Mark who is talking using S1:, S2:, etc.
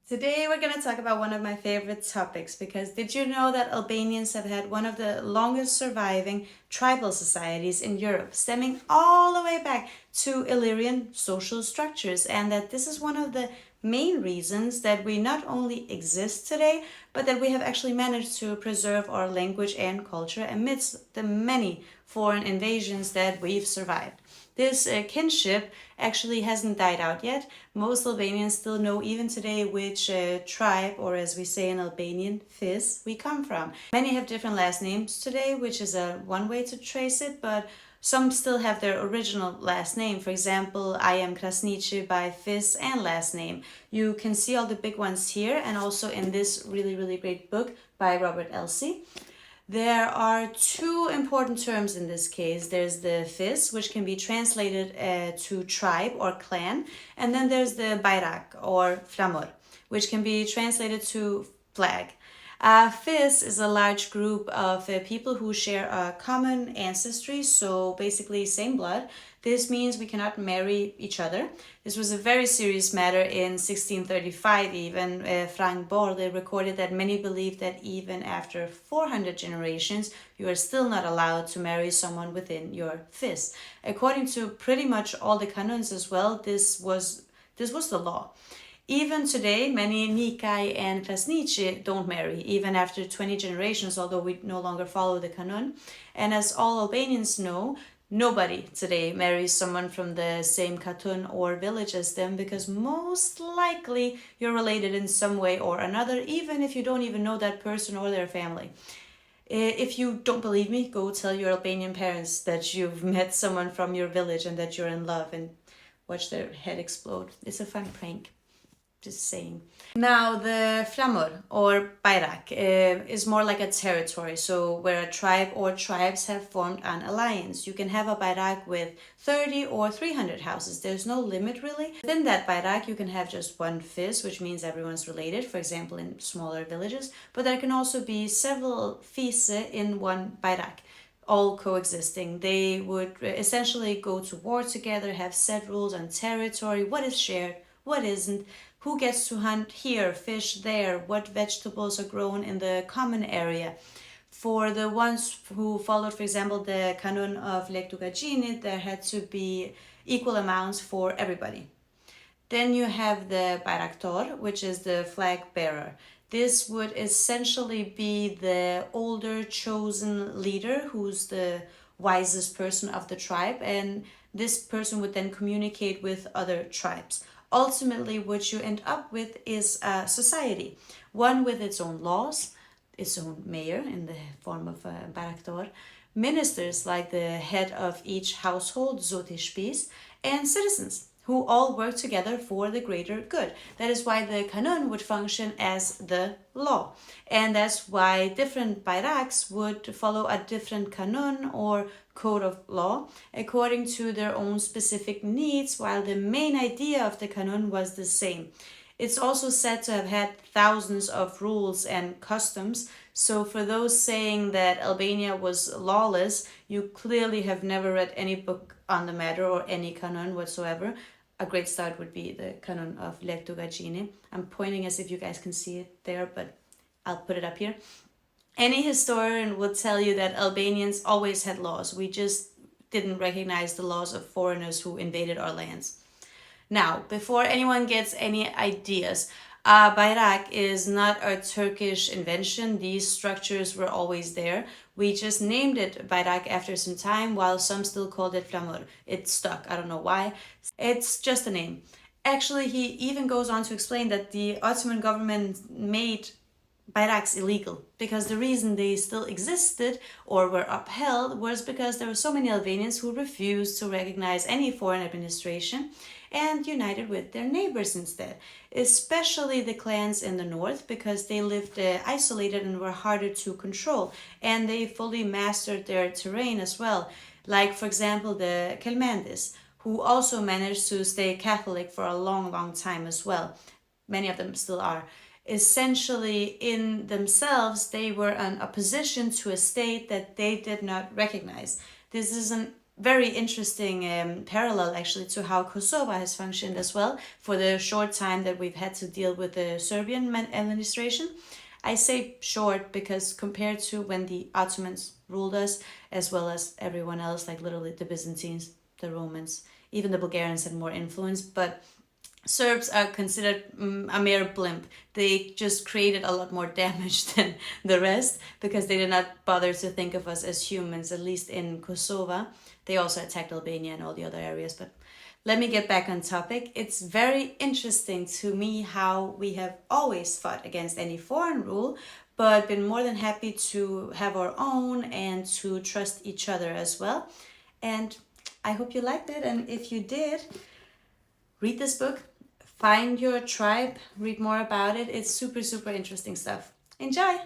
S1: Today we're going to talk about one of my favorite topics because did you know that Albanians have had one of the longest surviving tribal societies in Europe, stemming all the way back to Illyrian social structures, and that this is one of the main reasons that we not only exist today, but that we have actually managed to preserve our language and culture amidst the many foreign invasions that we've survived. This kinship actually hasn't died out yet. Most Albanians still know even today which tribe, or as we say in Albanian, fis, we come from. Many have different last names today, which is one way to trace it, but some still have their original last name. For example, I am Krasniqi by fis and last name. You can see all the big ones here and also in this really, really great book by Robert Elsey. There are two important terms in this case. There's the fis, which can be translated to tribe or clan, and then there's the bairak or flamur, which can be translated to flag. Fis is a large group of people who share a common ancestry, so basically same blood. This means we cannot marry each other. This was a very serious matter in 1635 even. Frank Borde recorded that many believed that even after 400 generations, you are still not allowed to marry someone within your fis. According to pretty much all the canons as well, this was the law. Even today, many Nikai and Krasniqi don't marry, even after 20 generations, although we no longer follow the canon. And as all Albanians know, nobody today marries someone from the same katun or village as them because most likely you're related in some way or another, even if you don't even know that person or their family. If you don't believe me, go tell your Albanian parents that you've met someone from your village and that you're in love and watch their head explode. It's a fun prank. Just saying. Now the flamur or bairak is more like a territory, so where a tribe or tribes have formed an alliance. You can have a bairak with 30 or 300 houses. There's no limit really. Within that bairak you can have just one fis, which means everyone's related, for example in smaller villages, but there can also be several fise in one bairak, all coexisting. They would essentially go to war together, have set rules on territory, what is shared, what isn't, who gets to hunt here, fish there, what vegetables are grown in the common area. For the ones who followed, for example, the canon of Lektugajini, there had to be equal amounts for everybody. Then you have the Bayraktar, which is the flag bearer. This would essentially be the older chosen leader who's the wisest person of the tribe, and this person would then communicate with other tribes. Ultimately, what you end up with is a society, one with its own laws, its own mayor in the form of a baraktor, ministers like the head of each household, zotishpis, and citizens who all work together for the greater good. That is why the canon would function as the law. And that's why different bayraks would follow a different canon or code of law according to their own specific needs, while the main idea of the canon was the same. It's also said to have had thousands of rules and customs, so for those saying that Albania was lawless, you clearly have never read any book on the matter or any canon whatsoever. A great start would be the canon of Lektugajini. I'm pointing as if you guys can see it there, but I'll put it up here. Any historian would tell you that Albanians always had laws. We just didn't recognize the laws of foreigners who invaded our lands. Now, before anyone gets any ideas, bayrak is not a Turkish invention. These structures were always there. We just named it bayrak after some time, while some still called it flamur. It stuck. I don't know why. It's just a name. Actually, he even goes on to explain that the Ottoman government made bayraks illegal because the reason they still existed or were upheld was because there were so many Albanians who refused to recognize any foreign administration and united with their neighbors instead, especially the clans in the north because they lived isolated and were harder to control, and they fully mastered their terrain as well, like for example the Kelmandis, who also managed to stay Catholic for a long time as well. Many of them still are. Essentially, in themselves, they were an opposition to a state that they did not recognize. This is an very interesting parallel actually to how Kosovo has functioned as well for the short time that we've had to deal with the Serbian administration. I say short because compared to when the Ottomans ruled us, as well as everyone else, like literally the Byzantines, the Romans, even the Bulgarians had more influence, but Serbs are considered a mere blimp. They just created a lot more damage than the rest because they did not bother to think of us as humans, at least in Kosovo. They also attacked Albania and all the other areas, but let me get back on topic. It's very interesting to me how we have always fought against any foreign rule, but been more than happy to have our own and to trust each other as well. And I hope you liked it. And if you did, read this book, find your tribe, read more about it. It's super, super interesting stuff. Enjoy!